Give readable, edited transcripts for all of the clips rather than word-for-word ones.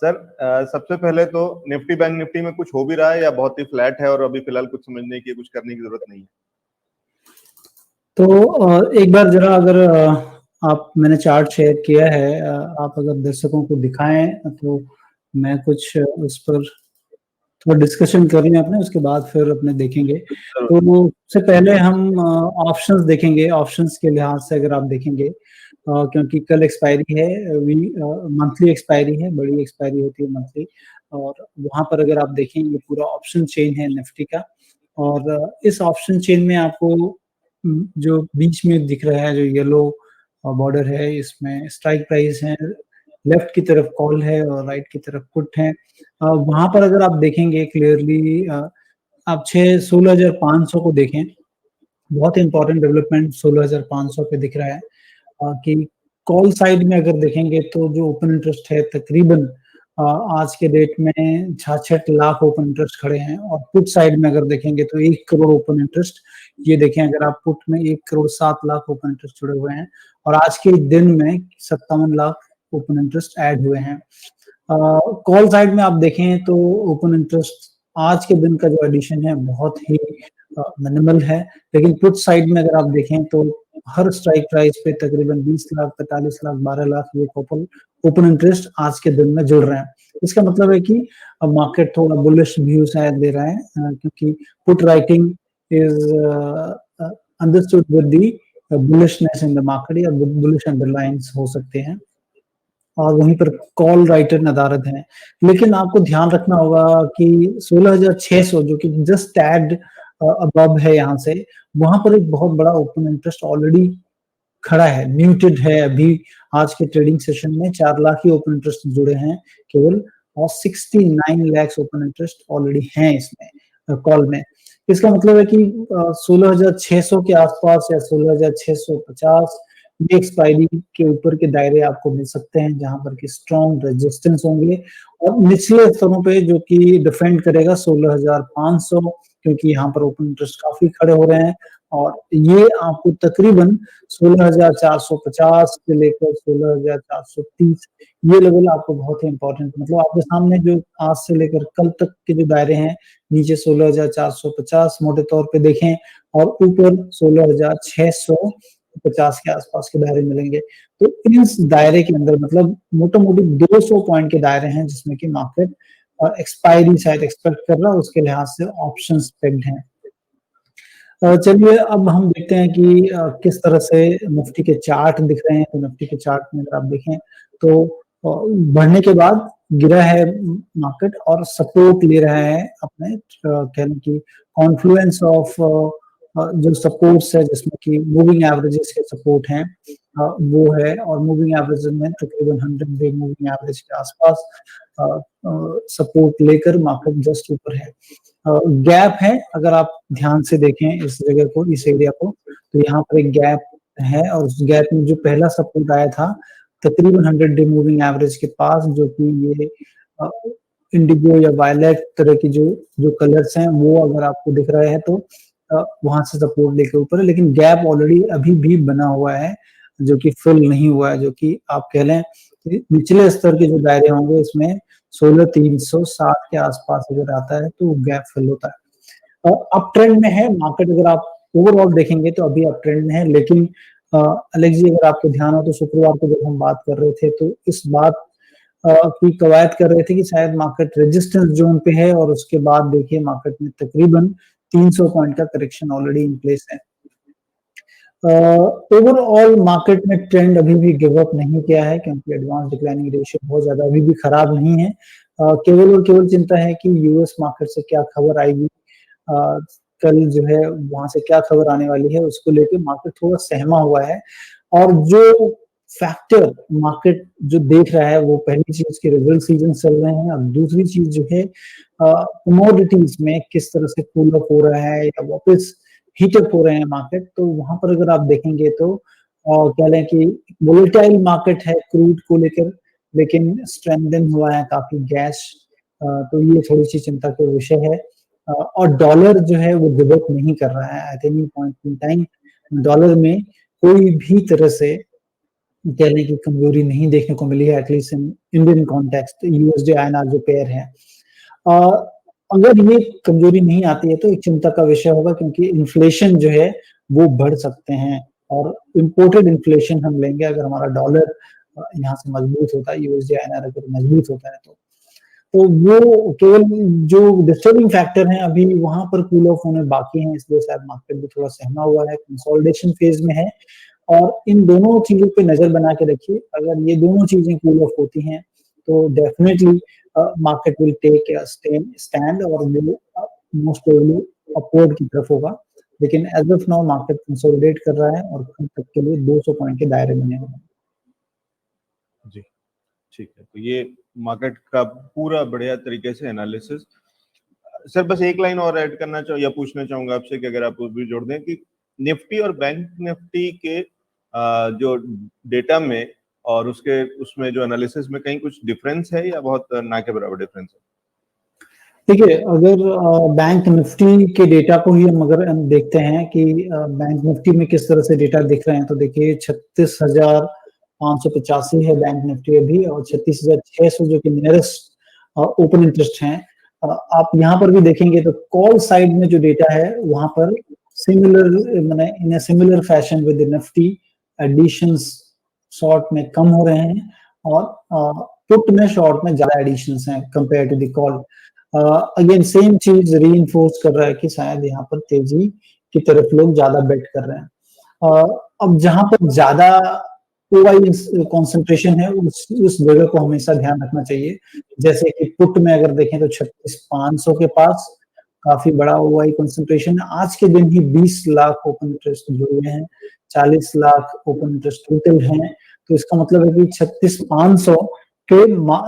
Sir सबसे पहले तो निफ्टी बैंक निफ्टी में कुछ हो भी रहा है या बहुत ही फ्लैट है और अभी फिलहाल कुछ समझने की कुछ करने की जरूरत नहीं है? तो एक बार जरा अगर आप मैंने चार्ट शेयर किया है, आप अगर दर्शकों को दिखाएं तो मैं कुछ उस पर थोड़ा डिस्कशन कर लें अपने, उसके बाद फिर अपने देखेंगे। तो सबसे पहले हम ऑप्शंस देखेंगे। ऑप्शंस के लिहाज से अगर आप देखेंगे, क्योंकि कल एक्सपायरी है, मंथली एक्सपायरी है, बड़ी एक्सपायरी होती है मंथली, और वहां पर अगर आप देखें ये पूरा ऑप्शन चेन है निफ्टी का। और इस ऑप्शन चेन में आपको जो बीच में दिख रहा है, जो येलो बॉर्डर है, इसमें स्ट्राइक प्राइस है, लेफ्ट की तरफ कॉल है और राइट की तरफ पुट है। वहां पर अगर आप देखेंगे क्लियरली, आप 16,500 को देखें, बहुत इंपॉर्टेंट डेवलपमेंट 16,500 पे दिख रहा है। कि कॉल साइड में अगर देखेंगे तो जो ओपन इंटरेस्ट है तकरीबन आज के डेट में 66 लाख ओपन इंटरेस्ट खड़े हैं, और पुट साइड में अगर देखेंगे तो 1 करोड़ ओपन इंटरेस्ट। ये देखें, अगर आप पुट में 1 करोड़ 7 लाख ओपन इंटरेस्ट जुड़े हुए हैं, और आज के दिन में 57 लाख ओपन इंटरेस्ट ऐड हुए हैं। कॉल साइड में आप देखें तो ओपन इंटरेस्ट आज के दिन का जो एडिशन है बहुत ही मिनिमल है, लेकिन पुट साइड में अगर आप देखें तो हर स्ट्राइक प्राइस पे तकरीबन 20 लाख, 45 लाख, 12 लाख ये ओपन इंटरेस्ट आज के दिन में जुड़ रहे हैं। इसका मतलब है कि अब मार्केट थोड़ा बुलिश व्यू शायद दे रहा है, क्योंकि put writing is understood with the bullishness in the market, या बुलिश अंडरलाइंस हो सकते हैं, और वहीं पर कॉल राइटर नदारद हैं। लेकिन आपको ध्यान रखना होगा कि 16,600 जो कि जस्ट टैग अबव है यहाँ से, वहां पर एक बहुत बड़ा ओपन इंटरेस्ट ऑलरेडी खड़ा है, म्यूटेड है। अभी आज के ट्रेडिंग सेशन में 4 लाख ही ओपन इंटरेस्ट जुड़े हैं केवल, और 69 लाख ओपन इंटरेस्ट ऑलरेडी हैं इसमें कॉल में। इसका मतलब है कि 16,600 के आसपास या 16,650 ये एक्सपायरी के ऊपर के दायरे आपको मिल सकते हैं, जहां पर कि स्ट्रॉन्ग रेजिस्टेंस होंगे, और निचले स्तरों पे जो कि डिफेंड करेगा 16,500, क्योंकि यहाँ पर ओपन इंटरेस्ट काफी खड़े हो रहे हैं, और ये आपको तकरीबन 16,450 से लेकर 16,430 ये लेवल आपको बहुत ही इंपॉर्टेंट, मतलब आपके सामने जो आज से लेकर कल तक के जो दायरे हैं, नीचे 16,450 मोटे तौर पे देखें, और ऊपर 16,650 के आसपास के दायरे मिलेंगे। तो इस दायरे के अंदर मतलब मोटा मोटी 200 पॉइंट के दायरे हैं, जिसमें कि मार्केट एक्सपायरी शायद एक्सपेक्ट कर रहा है, उसके लिहाज से ऑप्शंस पेग्ड हैं। चलिए अब हम देखते हैं कि किस तरह से निफ्टी के चार्ट दिख रहे हैं। तो निफ्टी के चार्ट में अगर आप देखें तो बढ़ने के बाद गिरा है मार्केट, और सपोर्ट ले रहा है अपने, कहने की कॉन्फ्लुएंस ऑफ जो सपोर्ट्स है, जिसमें कि मूविंग एवरेजेस के सपोर्ट हैं, वो है, और मूविंग एवरेज में तकरीबन 100 डे मूविंग एवरेज के आसपास सपोर्ट लेकर मार्केट जस्ट ऊपर है। गैप है, अगर आप ध्यान से देखें इस जगह को, इस एरिया को, तो यहाँ पर एक गैप है, और उस गैप में जो पहला सपोर्ट आया था तकरीबन 100 डे मूविंग एवरेज के पास, जो कि ये इंडिगो या वायलेट तरह की जो कलर्स हैं, वो अगर आपको दिख रहे हैं तो वहां से सपोर्ट लेके ऊपर है। लेकिन गैप ऑलरेडी अभी भी बना हुआ है, जो कि फिल नहीं हुआ है, जो कि आप कह लें निचले स्तर के जो दायरे होंगे इसमें 16,360 के आसपास अगर आता है तो गैप फिल होता है। अप ट्रेंड में है मार्केट, अगर आप ओवरऑल देखेंगे तो अभी अप ट्रेंड में है। लेकिन अलेक्स जी, अगर आपको ध्यान हो तो शुक्रवार को जब हम बात कर रहे थे तो इस बात की कवायद कर रहे थे कि शायद मार्केट रेजिस्टेंस जोन पे है, और उसके बाद देखिए मार्केट में तकरीबन 300 पॉइंट का करेक्शन ऑलरेडी इन प्लेस है। ओवरऑल मार्केट में ट्रेंड अभी भी गिव अप नहीं किया है, क्योंकि एडवांस डिक्लाइनिंग रेशियो बहुत ज्यादा अभी भी खराब नहीं है। केवल और केवल चिंता है कि यूएस मार्केट से क्या खबर आएगी, कल जो है वहां से क्या खबर आने वाली है, उसको लेकर मार्केट थोड़ा सहमा हुआ है। और जो फैक्टर मार्केट जो देख रहा है, वो पहली चीज के रिजल्ट सीजन चल रहे हैं, और दूसरी चीज जो है कमोडिटीज में किस तरह से कूल अप हो रहा है या वापस हीटअप हो रहे हैं मार्केट। तो वहां पर अगर आप देखेंगे तो कह लें कि वोलेटाइल मार्केट है क्रूड को लेकर, लेकिन स्ट्रेंथन हुआ है काफी गैस, तो ये थोड़ी सी चिंता का विषय है। और डॉलर जो है वो गिव अप नहीं कर रहा है। At any point in time dollar में कोई भी तरह से कह लें कि कमजोरी नहीं देखने को मिली है at least in Indian context USD INR जो पेयर है। अगर ये कमजोरी नहीं आती है तो एक चिंता का विषय होगा क्योंकि इन्फ्लेशन जो है वो बढ़ सकते हैं और इम्पोर्टेड इन्फ्लेशन हम लेंगे अगर हमारा डॉलर यहाँ से मजबूत होता है, यूएसडी आईएनआर अगर मजबूत होता है तो वो केवल जो डिस्टर्बिंग फैक्टर हैं अभी वहां पर कूल ऑफ होने बाकी हैं, इसलिए शायद मार्केट भी थोड़ा सहमा हुआ है, कंसोलिडेशन फेज में है और इन दोनों चीजों पे नजर बना के रखिए। अगर ये दोनों चीजें कूल ऑफ होती हैं तो definitely market will take a stand और वो मोस्ट प्रोबेबली अपवर्ड की तरफ होगा, लेकिन as of now market consolidate कर रहा है और कल तक के लिए 200 पॉइंट के दायरे बने हुए हैं। जी ठीक है, तो ये मार्केट का पूरा बढ़िया तरीके से एनालिसिस। सर बस एक लाइन और ऐड करना या पूछना चाहूंगा आपसे कि अगर आप वो भी जोड़ दें कि निफ्टी और बैंक निफ्टी के जो डेटा में और उसमें जो एनालिसिस में कहीं कुछ डिफरेंस है या बहुत ना के बराबर डिफरेंस है? देखिए, अगर बैंक निफ्टी के डेटा को ही हम अगर देखते हैं कि बैंक निफ्टी में किस तरह से डेटा दिख रहे हैं तो देखिए 36,585 है बैंक निफ्टी अभी और 36,600 जो कि नियरेस्ट ओपन इंटरेस्ट हैं। आप यहाँ पर भी देखेंगे तो कॉल साइड में जो डेटा है वहां पर सिमिलर मैंने in similar fashion with Nifty additions short में कम हो रहे हैं और पुट में शॉर्ट में ज्यादा एडिशंस हैं compare to the call. Again same चीज रीइंफोर्स कर रहा है कि शायद यहाँ पर तेजी की तरफ लोग ज्यादा बेट कर रहे हैं। अब जहां पर ज्यादा ओवाई कॉन्सेंट्रेशन है उस जगह को हमेशा ध्यान रखना चाहिए। जैसे कि पुट में अगर देखें तो 36,500 के पास काफी बड़ा ओवाई कॉन्सेंट्रेशन है। आज के दिन ही 20 लाख ओपन इंटरेस्ट जुड़े हुए हैं, 40 लाख ओपन इंटरेस्ट टोटल हैं, तो इसका मतलब है कि 36,500 के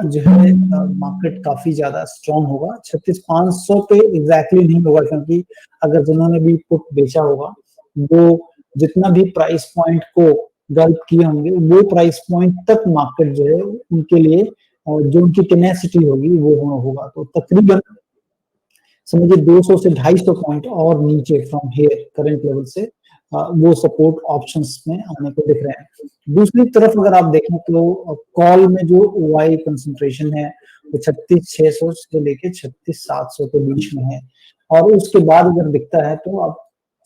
जो है मार्केट काफी ज्यादा स्ट्रॉन्ग होगा। 36,500 पे एग्जैक्टली नहीं होगा क्योंकि अगर जिन्होंने भी पुट बेचा होगा वो जितना भी प्राइस पॉइंट को गल्प किए होंगे वो प्राइस पॉइंट तक मार्केट जो है उनके लिए जो उनकी टेनेसिटी होगी वो होगा। तो तकरीबन समझिए 200 से 250 पॉइंट और नीचे फ्रॉम हियर करंट लेवल से वो सपोर्ट ऑप्शंस में आने को दिख रहे हैं। दूसरी तरफ अगर आप देखें तो कॉल में जो ओआई कंसंट्रेशन है वो 36,600 से लेके 36,700 के बीच में है और उसके बाद अगर दिखता है तो अब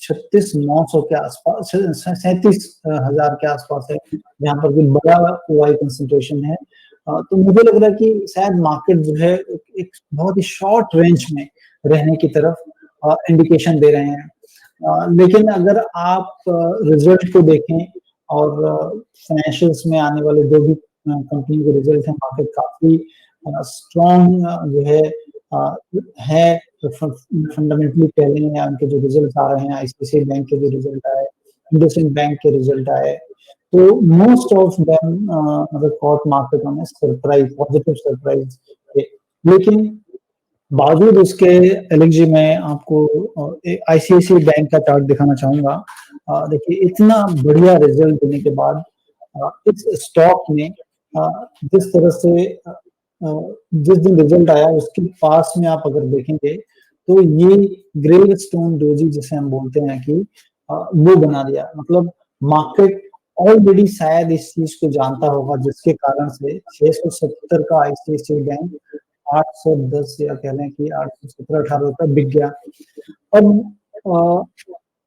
36,900 के आसपास 37,000 के आसपास है जहां पर भी बड़ा ओआई कंसंट्रेशन है। तो मुझे लग रहा है कि शायद मार्केट जो है एक बहुत ही शॉर्ट रेंज में रहने की तरफ इंडिकेशन दे रहे हैं। लेकिन अगर आप रिजल्ट को देखें और फाइनेंशियल्स में आने वाले जो भी कंपनी के रिजल्ट हैं मार्केट काफी स्ट्रॉन्ग जो है फंडामेंटली कह लें या उनके जो रिजल्ट आ रहे हैं, आईसीआईसीआई बैंक के जो रिजल्ट आए, इंडसइंड बैंक के रिजल्ट आए, तो मोस्ट ऑफ देम मतलब कॉट मार्केट में सरप्राइज पॉजिटिव सरप्राइज। लेकिन बावजूद उसके एलएक्जी में आपको आईसीआईसीआई बैंक का चार्ट दिखाना चाहूंगा। देखिए इतना बढ़िया रिजल्ट देने के बाद इस स्टॉक में जिस तरह से जिस दिन रिजल्ट आया उसके पास में आप अगर देखेंगे तो ये ग्रे स्टोन डोजी जिसे हम बोलते हैं कि वो बना दिया। मतलब मार्केट ऑलरेडी शायद इस चीज को जानता होगा जिसके कारण से 670 का आईसीआईसीआई बैंक 810 या कह लें कि 817-18 तक बिक गया। अब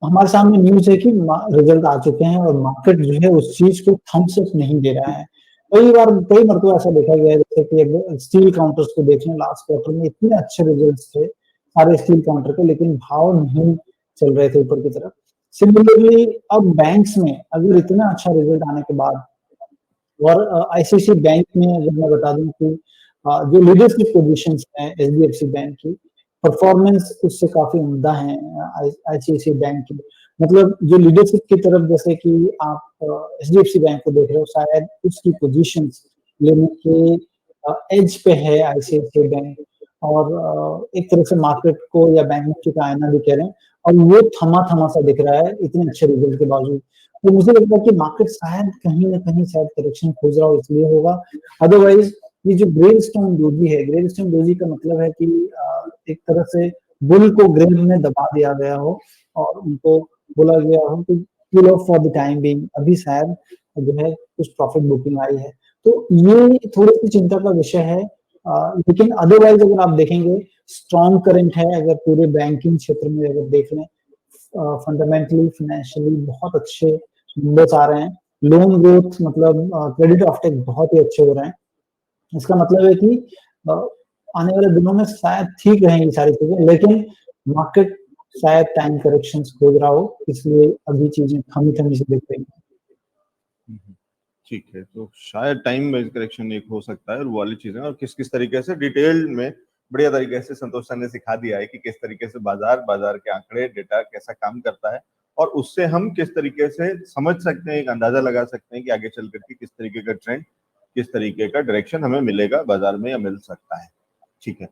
हमारे सामने न्यूज है कि रिजल्ट आ चुके हैं और मार्केट जो है उस चीज को थम्स अप नहीं दे रहा है। कई मरतबा ऐसा देखा गया है जैसे कि स्टील काउंटर्स को देख लें, लास्ट क्वार्टर में इतने अच्छे रिजल्ट्स थे सारे स्टील काउंटर के, लेकिन भाव नहीं चल रहे थे ऊपर की तरफ। सिमिलरली अब बैंक्स में अगर इतना अच्छा रिजल्ट आने के बाद और आईसीआईसीआई बैंक में अगर मैं बता दूं कि जो लीडरशिप पोजीशंस हैं एचडीएफसी बैंक की परफॉर्मेंस उससे काफी उम्दा है आईसीआईसीआई बैंक की। मतलब जो लीडरशिप की तरफ जैसे कि आप एचडीएफसी बैंक को देख रहे हो शायद उसकी पोजीशंस लेने के एज पे है आईसीआईसीआई बैंक और एक तरह से मार्केट को या बैंक निफ्टी का आईना भी कह रहे हैं और वो थमा सा दिख रहा है इतने अच्छे रिजल्ट के बावजूद। तो मुझे लगता है कि मार्केट शायद कहीं ना कहीं शायद करेक्शन खोज रहा हो इसलिए होगा। अदरवाइज ये जो ग्रे स्टोन डोजी है, ग्रे स्टोन डोजी का मतलब है कि एक तरह से बुल को ग्रेव में दबा दिया गया हो और उनको बोला गया हो कि cool off for the time being. अभी शायद जो है कुछ प्रॉफिट बुकिंग आई है। तो ये थोड़ी सी चिंता का विषय है। लेकिन अदरवाइज अगर आप देखेंगे स्ट्रॉन्ग करंट है, अगर पूरे बैंकिंग क्षेत्र में अगर देख लें फंडामेंटली फाइनेंशियली बहुत अच्छे नंबर्स आ रहे हैं। लोन ग्रोथ मतलब क्रेडिट ऑफटेक बहुत ही अच्छे हो रहे हैं। इसका मतलब है कि आने वाले दिनों में शायद ठीक रहेंगी सारी चीजें, लेकिन मार्केट शायद टाइम करेक्शंस खोज रहा हो, इसलिए अभी चीजें थमी थमी से दिख रही हैं। ठीक है, तो शायद टाइम बेस्ड करेक्शन एक हो सकता है और वो वाली चीजें, और किस किस तरीके से डिटेल में बढ़िया तरीके से संतोष सर ने सिखा दिया है कि किस तरीके से बाजार के आंकड़े डेटा कैसा काम करता है, और उससे हम किस तरीके से समझ सकते हैं, एक अंदाजा लगा सकते हैं कि आगे चल करके किस तरीके का ट्रेंड, किस तरीके का डायरेक्शन हमें मिलेगा बाजार में या मिल सकता है। ठीक है।